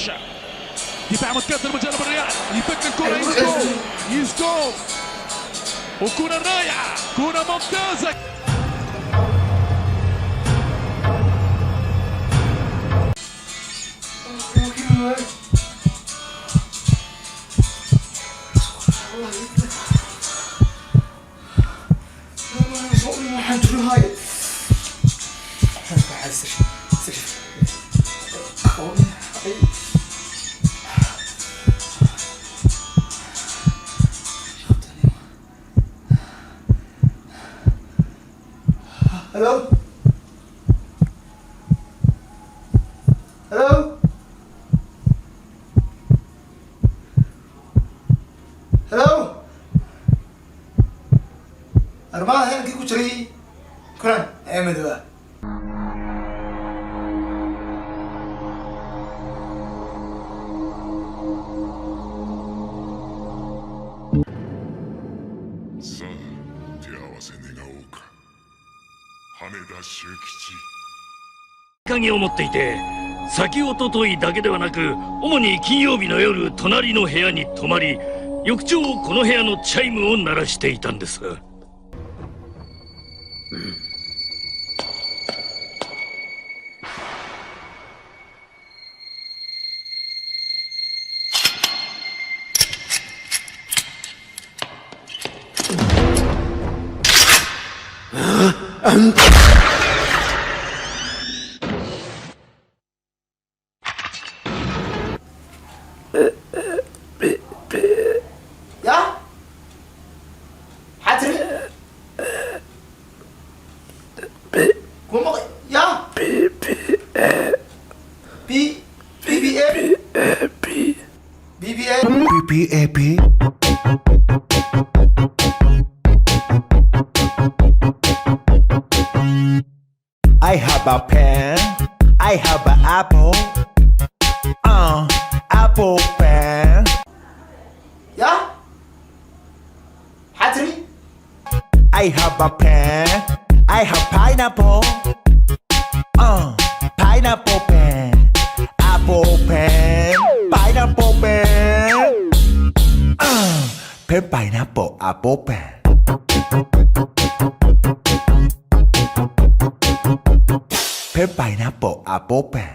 قفشه دفاع متكسر من جانب الريال، يفك الكرة يسكو وكرة رائعة، كرة ممتازة. Hello? Hello? Hello? Armada halkii ku jiray kulan Ahmedwa.さあ手合わせ願おうか。羽田修吉。鍵を持っていて、先おとといだけではなく、主に金曜日の夜隣の部屋に泊まり、翌朝この部屋のチャイムを鳴らしていたんです。Ya? Hatri? Como ya? BBA. I have a pen, I have an apple, apple pen. Ya? Hatri? I have a pen, I have pineapple, pineapple pen, apple pen, pineapple pen, pen pineapple apple pen. Pen pineapple apple pen.